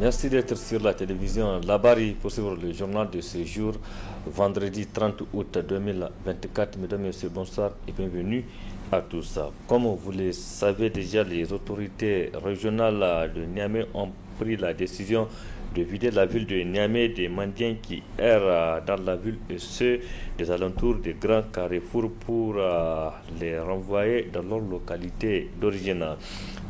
Merci d'être sur la télévision Labari pour suivre le journal de ce jour, vendredi 30 août 2024. Mesdames et messieurs, bonsoir et bienvenue à tous. Comme vous le savez déjà, les autorités régionales de Niamey ont pris la décision de vider la ville de Niamey des mendiants qui errent dans la ville et ceux des alentours des grands carrefours pour les renvoyer dans leur localité d'origine.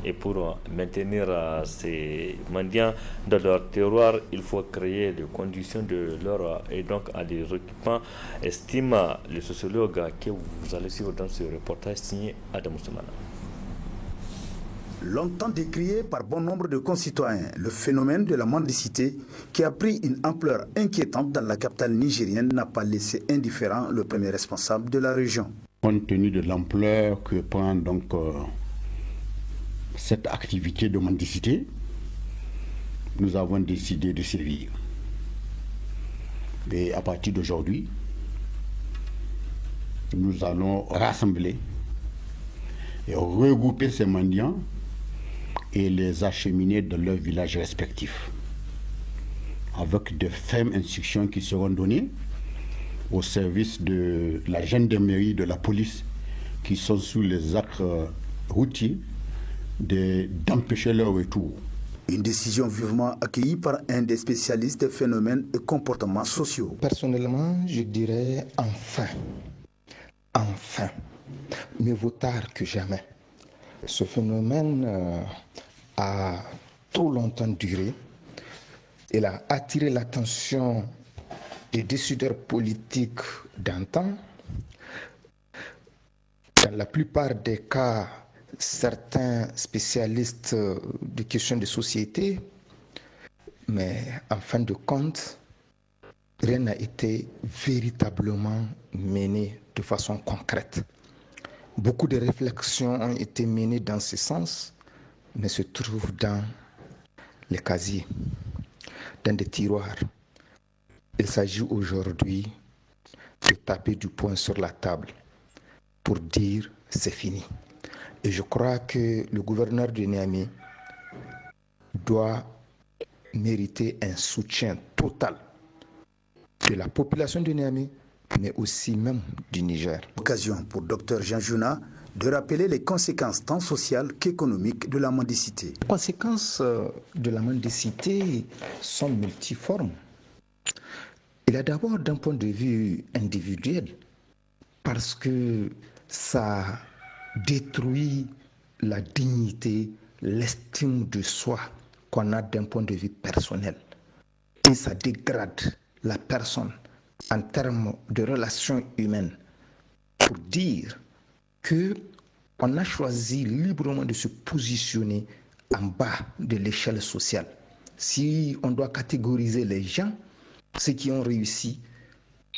Et pour maintenir ces mendiants dans leur terroir, il faut créer les conditions de leur et donc à les occupants, estime le sociologue que vous allez suivre dans ce reportage signé Adam Soumana. Longtemps décrié par bon nombre de concitoyens, le phénomène de la mendicité, qui a pris une ampleur inquiétante dans la capitale nigérienne, n'a pas laissé indifférent le premier responsable de la région. Compte tenu de l'ampleur que prend donc cette activité de mendicité, nous avons décidé de sévir. Et à partir d'aujourd'hui, nous allons rassembler et regrouper ces mendiants et les acheminer dans leurs villages respectifs, avec de fermes instructions qui seront données au service de la gendarmerie, de la police, qui sont sous les actes routiers, d'empêcher leur retour. Une décision vivement accueillie par un des spécialistes des phénomènes et comportements sociaux. Personnellement, je dirais enfin, mieux vaut tard que jamais. Ce phénomène a trop longtemps duré. Il a attiré l'attention des décideurs politiques d'antan. Dans la plupart des cas, certains spécialistes de questions de société, mais en fin de compte, rien n'a été véritablement mené de façon concrète. Beaucoup de réflexions ont été menées dans ce sens, mais se trouvent dans les casiers, dans des tiroirs. Il s'agit aujourd'hui de taper du poing sur la table pour dire c'est fini. Et je crois que le gouverneur de Niamey doit mériter un soutien total de la population de Niamey, mais aussi même du Niger. Occasion pour Dr Jean Jouna de rappeler les conséquences tant sociales qu'économiques de la mendicité. Les conséquences de la mendicité sont multiformes. Il y a d'abord d'un point de vue individuel, parce que ça détruit la dignité, l'estime de soi qu'on a d'un point de vue personnel. Et ça dégrade la personne en termes de relations humaines. Pour dire qu'on a choisi librement de se positionner en bas de l'échelle sociale. Si on doit catégoriser les gens, ceux qui ont réussi,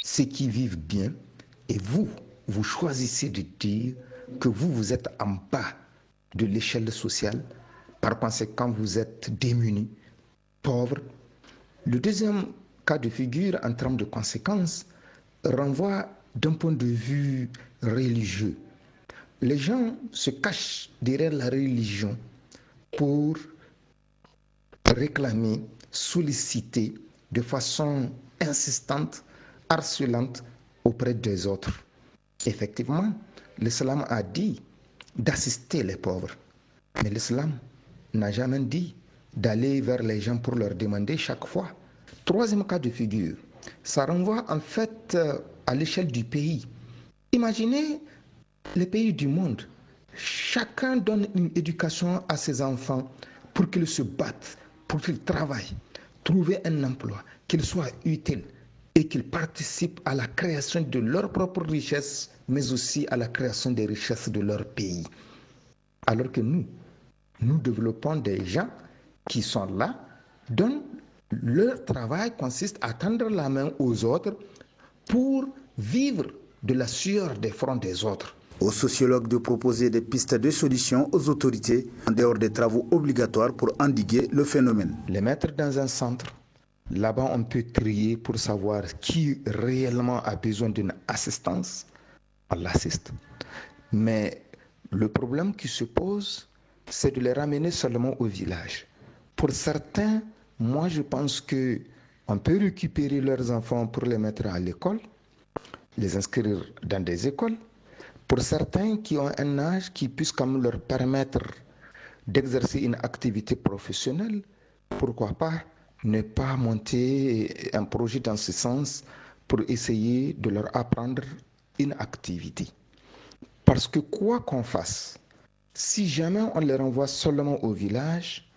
ceux qui vivent bien, et vous choisissez de dire que vous êtes en bas de l'échelle sociale, par conséquent vous êtes démunis, pauvres. Le deuxième cas de figure en termes de conséquences renvoie d'un point de vue religieux. Les gens se cachent derrière la religion pour réclamer, solliciter de façon insistante, harcelante auprès des autres. Effectivement, l'islam a dit d'assister les pauvres, mais l'islam n'a jamais dit d'aller vers les gens pour leur demander chaque fois. Troisième cas de figure, ça renvoie en fait à l'échelle du pays. Imaginez les pays du monde. Chacun donne une éducation à ses enfants pour qu'ils se battent, pour qu'ils travaillent, trouver un emploi, qu'ils soient utiles et qu'ils participent à la création de leur propre richesse, mais aussi à la création des richesses de leur pays. Alors que nous développons des gens qui sont là, dont leur travail consiste à tendre la main aux autres pour vivre de la sueur des fronts des autres. Aux sociologues de proposer des pistes de solutions aux autorités en dehors des travaux obligatoires pour endiguer le phénomène. Les mettre dans un centre, là-bas on peut trier pour savoir qui réellement a besoin d'une assistance, on l'assiste. Mais le problème qui se pose, c'est de les ramener seulement au village. Pour certains, moi je pense qu'on peut récupérer leurs enfants pour les mettre à l'école, les inscrire dans des écoles. Pour certains qui ont un âge qui puisse quand même leur permettre d'exercer une activité professionnelle, pourquoi pas ne pas monter un projet dans ce sens pour essayer de leur apprendre une activité. Parce que quoi qu'on fasse, si jamais on les renvoie seulement au village,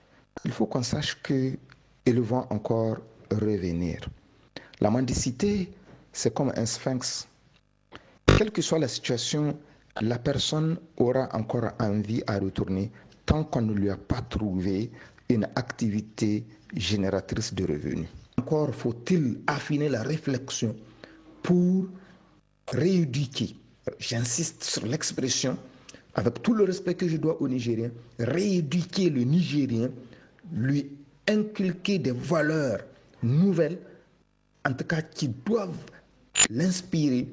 il faut qu'on sache qu'ils vont encore revenir. La mendicité, c'est comme un sphinx. Quelle que soit la situation, la personne aura encore envie à retourner tant qu'on ne lui a pas trouvé une activité génératrice de revenus. Encore faut-il affiner la réflexion pour rééduquer, j'insiste sur l'expression, avec tout le respect que je dois aux Nigériens, rééduquer le Nigérien, lui inculquer des valeurs nouvelles, en tout cas qui doivent l'inspirer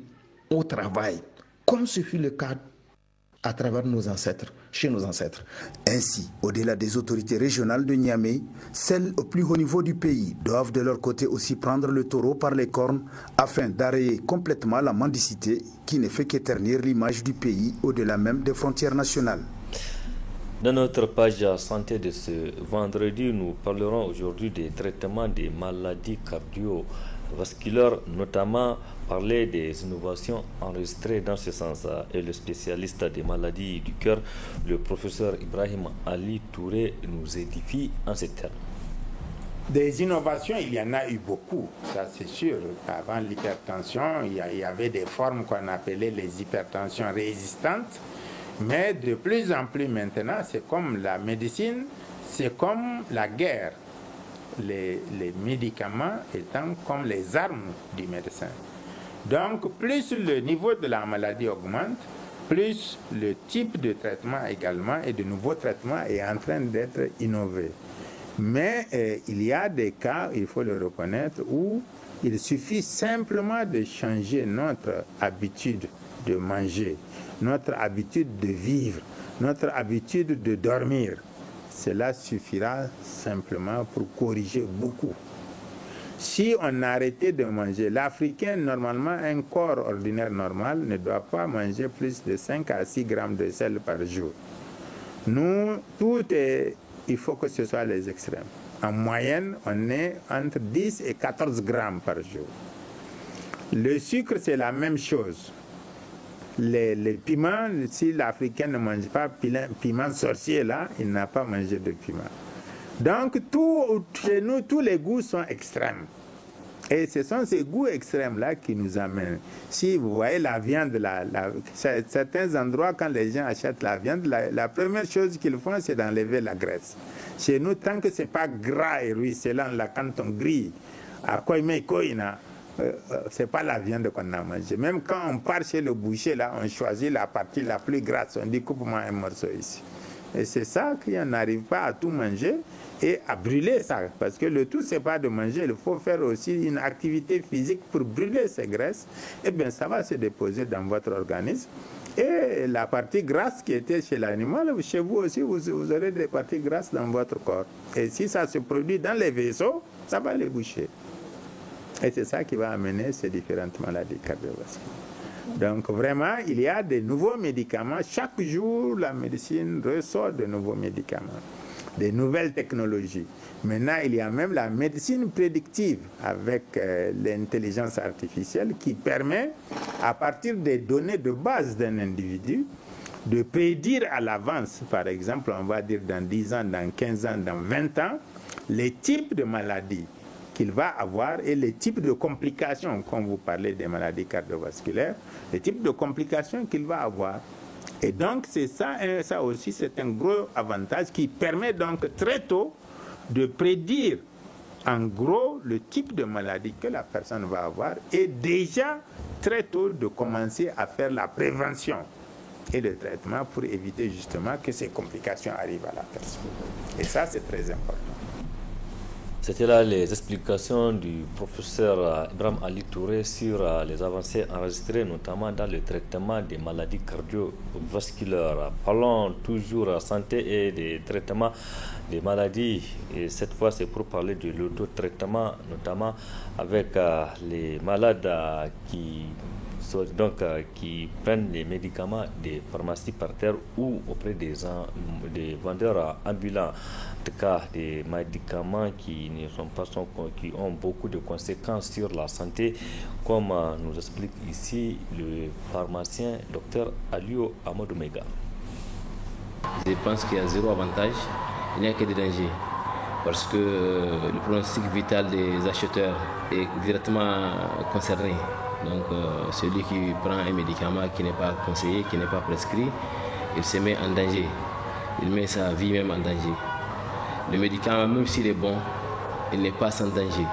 au travail, comme ce fut le cas à travers nos ancêtres, chez nos ancêtres. Ainsi, au-delà des autorités régionales de Niamey, celles au plus haut niveau du pays doivent de leur côté aussi prendre le taureau par les cornes afin d'arrêter complètement la mendicité qui ne fait qu'éternir l'image du pays au-delà même des frontières nationales. Dans notre page santé de ce vendredi, nous parlerons aujourd'hui des traitements des maladies cardiovasculaires, notamment parler des innovations enregistrées dans ce sens. Et le spécialiste des maladies du cœur, le professeur Ibrahim Ali Touré, nous édifie en ces termes. Des innovations, il y en a eu beaucoup, ça c'est sûr. Avant l'hypertension, il y avait des formes qu'on appelait les hypertensions résistantes. Mais de plus en plus maintenant, c'est comme la médecine, c'est comme la guerre. Les médicaments étant comme les armes du médecin. Donc, plus le niveau de la maladie augmente, plus le type de traitement également et de nouveaux traitements est en train d'être innové. Mais il y a des cas, il faut le reconnaître, où il suffit simplement de changer notre habitude de manger, notre habitude de vivre, notre habitude de dormir. Cela suffira simplement pour corriger beaucoup. Si on arrêtait de manger, l'Africain, normalement, un corps ordinaire normal ne doit pas manger plus de 5 à 6 grammes de sel par jour. Nous, il faut que ce soit les extrêmes. En moyenne, on est entre 10 et 14 grammes par jour. Le sucre, c'est la même chose. Les piments, si l'Africain ne mange pas piment sorcier, là, il n'a pas mangé de piment. Donc, chez nous, tous les goûts sont extrêmes. Et ce sont ces goûts extrêmes-là qui nous amènent. Si vous voyez la viande, certains endroits, quand les gens achètent la viande, la première chose qu'ils font, c'est d'enlever la graisse. Chez nous, tant que ce n'est pas gras et ruisselant, là, quand on grille, à Koina, c'est pas la viande qu'on a mangée. Même quand on part chez le boucher, là, on choisit la partie la plus grasse. On dit coupe-moi un morceau ici. Et c'est ça qu'on n'arrive pas à tout manger et à brûler ça. Parce que le tout, c'est pas de manger. Il faut faire aussi une activité physique pour brûler ces graisses. Et bien, ça va se déposer dans votre organisme. Et la partie grasse qui était chez l'animal, chez vous aussi, vous aurez des parties grasses dans votre corps. Et si ça se produit dans les vaisseaux, ça va les boucher. Et c'est ça qui va amener ces différentes maladies cardiovasculaires. Donc vraiment, il y a de nouveaux médicaments. Chaque jour, la médecine ressort de nouveaux médicaments, de nouvelles technologies. Maintenant, il y a même la médecine prédictive avec l'intelligence artificielle qui permet, à partir des données de base d'un individu, de prédire à l'avance, par exemple, on va dire dans 10 ans, dans 15 ans, dans 20 ans, les types de maladies qu'il va avoir et les types de complications, comme vous parlez des maladies cardiovasculaires, les types de complications qu'il va avoir. Et donc, c'est ça, et ça aussi, c'est un gros avantage qui permet donc très tôt de prédire en gros le type de maladie que la personne va avoir et déjà très tôt de commencer à faire la prévention et le traitement pour éviter justement que ces complications arrivent à la personne. Et ça, c'est très important. C'était là les explications du professeur Ibrahim Ali Touré sur les avancées enregistrées, notamment dans le traitement des maladies cardiovasculaires. Parlons toujours santé et des traitements des maladies. Et cette fois, c'est pour parler de l'autotraitement, notamment avec les malades qui prennent les médicaments des pharmacies par terre ou auprès des vendeurs ambulants. En tout cas, des médicaments qui ont beaucoup de conséquences sur la santé, comme nous explique ici le pharmacien Dr Alio Amadou Mega. Je pense qu'il y a zéro avantage, il n'y a que des dangers. Parce que le pronostic vital des acheteurs est directement concerné. Donc celui qui prend un médicament qui n'est pas conseillé, qui n'est pas prescrit, il se met en danger. Il met sa vie même en danger. Le médicament, même s'il est bon, il n'est pas sans danger.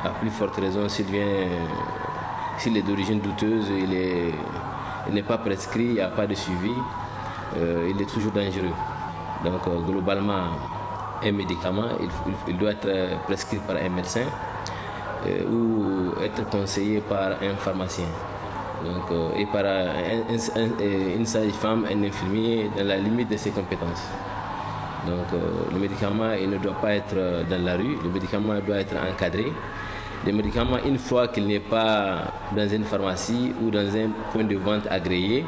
À plus forte raison, s'il est d'origine douteuse, il n'est pas prescrit, il n'y a pas de suivi, il est toujours dangereux. Donc globalement, un médicament, il doit être prescrit par un médecin ou être conseillé par un pharmacien. Donc, et par une sage-femme, un infirmier, dans la limite de ses compétences. Donc le médicament, il ne doit pas être dans la rue, le médicament doit être encadré. Le médicament, une fois qu'il n'est pas dans une pharmacie ou dans un point de vente agréé,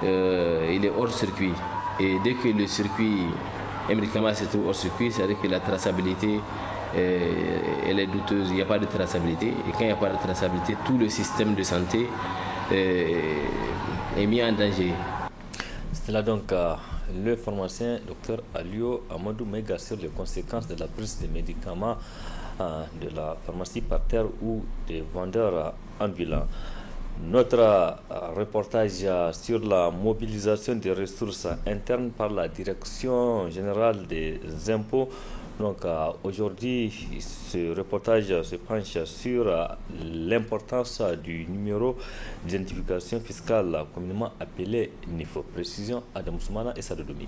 il est hors circuit. Et dès que un médicament se trouve hors circuit, c'est-à-dire que la traçabilité elle est douteuse, il n'y a pas de traçabilité. Et quand il n'y a pas de traçabilité, tout le système de santé est mis en danger. C'est là donc le pharmacien Dr Alio Amadou Mega sur les conséquences de la prise des médicaments de la pharmacie par terre ou des vendeurs ambulants. Notre reportage sur la mobilisation des ressources internes par la Direction générale des impôts. Donc aujourd'hui, ce reportage se penche sur l'importance du numéro d'identification fiscale communément appelé NIF. Précision Adam Soumana et Sadodomi.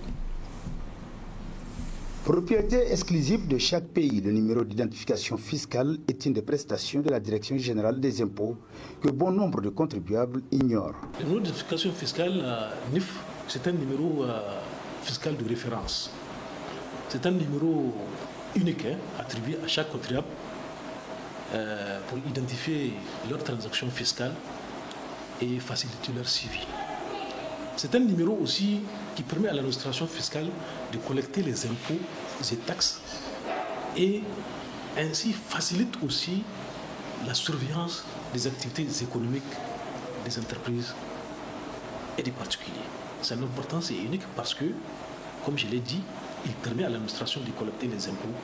Propriété exclusive de chaque pays, le numéro d'identification fiscale est une des prestations de la Direction générale des impôts que bon nombre de contribuables ignorent. Le numéro d'identification fiscale NIF, c'est un numéro fiscal de référence. C'est un numéro unique attribué à chaque contribuable pour identifier leurs transactions fiscales et faciliter leur suivi. C'est un numéro aussi qui permet à l'administration fiscale de collecter les impôts et taxes et ainsi facilite aussi la surveillance des activités économiques des entreprises et des particuliers. Son importance est unique parce que, comme je l'ai dit, il permet à l'administration de collecter les impôts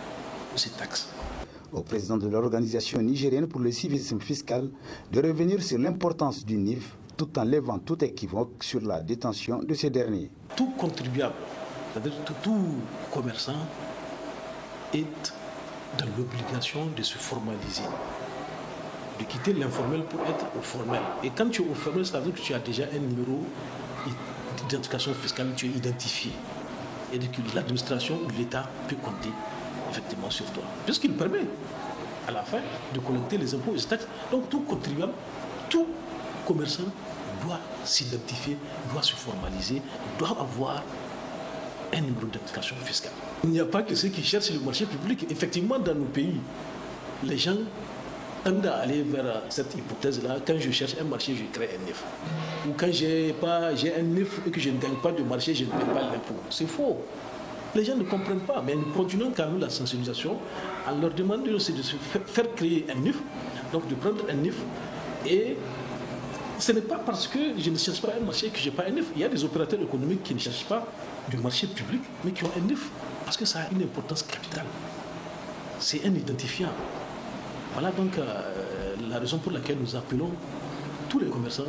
et ces taxes. Au président de l'organisation nigérienne pour le civisme fiscal de revenir sur l'importance du NIF tout en levant tout équivoque sur la détention de ces derniers. Tout contribuable, c'est-à-dire tout commerçant, est dans l'obligation de se formaliser, de quitter l'informel pour être au formel. Et quand tu es au formel, ça veut dire que tu as déjà un numéro d'identification fiscale, tu es identifié. Et que l'administration ou l'État peut compter effectivement sur toi. Puisqu'il permet à la fin de collecter les impôts et les taxes. Donc tout contribuable, tout commerçant doit s'identifier, doit se formaliser, doit avoir un numéro d'identification fiscale. Il n'y a pas que ceux qui cherchent le marché public. Effectivement, dans nos pays, les gens tendent à aller vers cette hypothèse-là. Quand je cherche un marché, je crée un NIF. Ou quand j'ai un NIF et que je ne gagne pas de marché, je ne paie pas l'impôt. C'est faux. Les gens ne comprennent pas, mais nous continuons quand même la sensibilisation en leur demandant de se faire créer un NIF, donc de prendre un NIF. Et ce n'est pas parce que je ne cherche pas un marché que je n'ai pas un NIF. Il y a des opérateurs économiques qui ne cherchent pas de marché public, mais qui ont un NIF, parce que ça a une importance capitale. C'est un identifiant. Voilà donc la raison pour laquelle nous appelons tous les commerçants,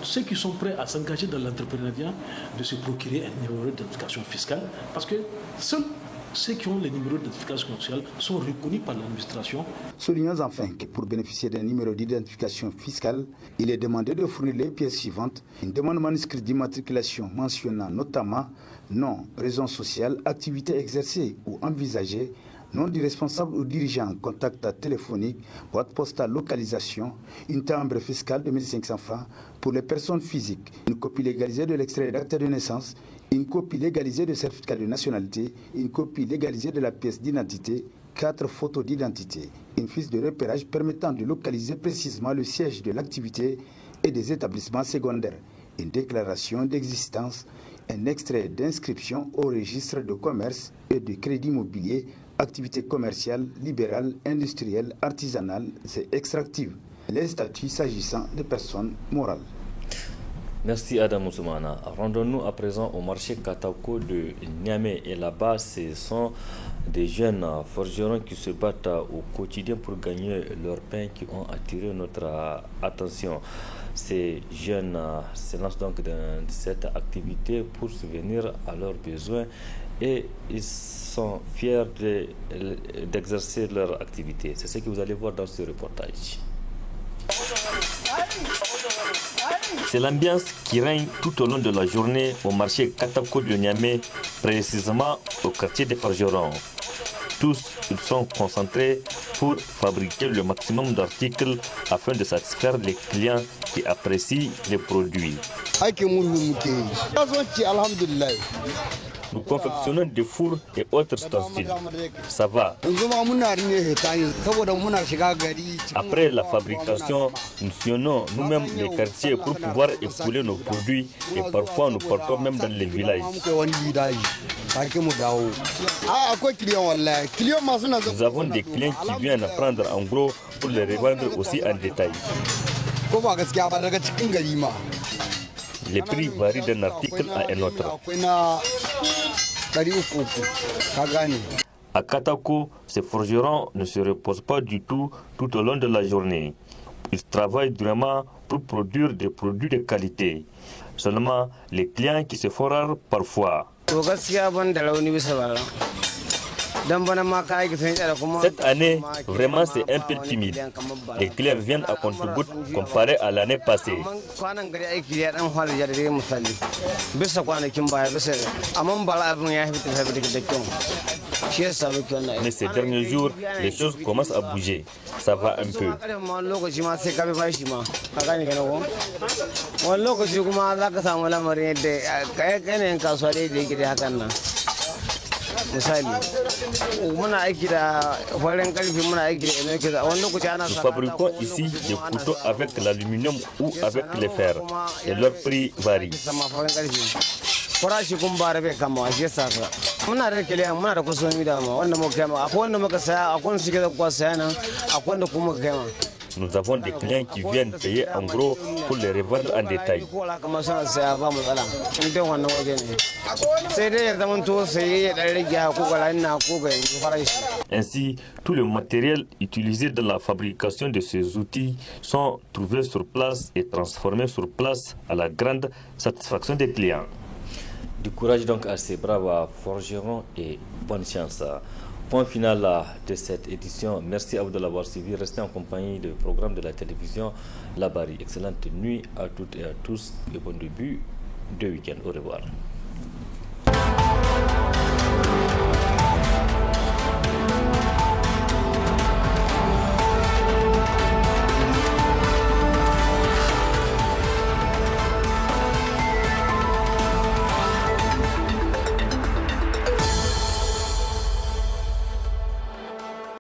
ceux qui sont prêts à s'engager dans l'entrepreneuriat, de se procurer un numéro d'identification fiscale, parce que seuls ceux qui ont les numéros d'identification fiscale sont reconnus par l'administration. Soulignons enfin que pour bénéficier d'un numéro d'identification fiscale, il est demandé de fournir les pièces suivantes: une demande manuscrite d'immatriculation mentionnant notamment nom, raison sociale, activité exercée ou envisagée, nom du responsable ou dirigeant, contact téléphonique, boîte postale, localisation, une timbre fiscale de 1500 francs pour les personnes physiques, une copie légalisée de l'extrait d'acte de naissance, une copie légalisée de certificat de nationalité, une copie légalisée de la pièce d'identité, 4 photos d'identité, une fiche de repérage permettant de localiser précisément le siège de l'activité et des établissements secondaires, une déclaration d'existence, un extrait d'inscription au registre de commerce et de crédit immobilier, activités commerciales, libérales, industrielles, artisanales et extractives, les statuts s'agissant des personnes morales. Merci Adam Ousmana. Rendons-nous à présent au marché Katako de Niamey. Et là-bas, ce sont des jeunes forgerons qui se battent au quotidien pour gagner leur pain qui ont attiré notre attention. Ces jeunes se lancent donc dans cette activité pour subvenir à leurs besoins et ils sont fiers d'exercer leur activité. C'est ce que vous allez voir dans ce reportage. C'est l'ambiance qui règne tout au long de la journée au marché Katako de Niamey, précisément au quartier des forgerons. Tous, ils sont concentrés pour fabriquer le maximum d'articles afin de satisfaire les clients qui apprécient les produits. Nous confectionnons des fours et autres ustensiles. Ça va. Après la fabrication, nous sillonnons nous-mêmes les quartiers pour pouvoir écouler nos produits et parfois nous partons même dans les villages. Nous avons des clients qui viennent prendre en gros pour les revendre aussi en détail. Les prix varient d'un article à un autre. À Katako, ces forgerons ne se reposent pas du tout au long de la journée. Ils travaillent vraiment pour produire des produits de qualité. Seulement, les clients qui se font rares parfois. Cette année, vraiment c'est un peu timide. Les clients viennent à compte-gouttes comparé à l'année passée. Mais ces derniers jours, les choses commencent à bouger. Ça va un peu. Nous fabriquons ici des couteaux avec l'aluminium ou avec le fer et leur prix varie. Nous avons des clients qui viennent payer en gros pour les revendre en détail. Ainsi, tout le matériel utilisé dans la fabrication de ces outils sont trouvés sur place et transformés sur place à la grande satisfaction des clients. Du courage donc à ces braves forgerons et bonne chance. Point final de cette édition. Merci à vous de l'avoir suivi. Restez en compagnie du programme de la télévision Labari. Excellente nuit à toutes et à tous et bon début de week-end. Au revoir.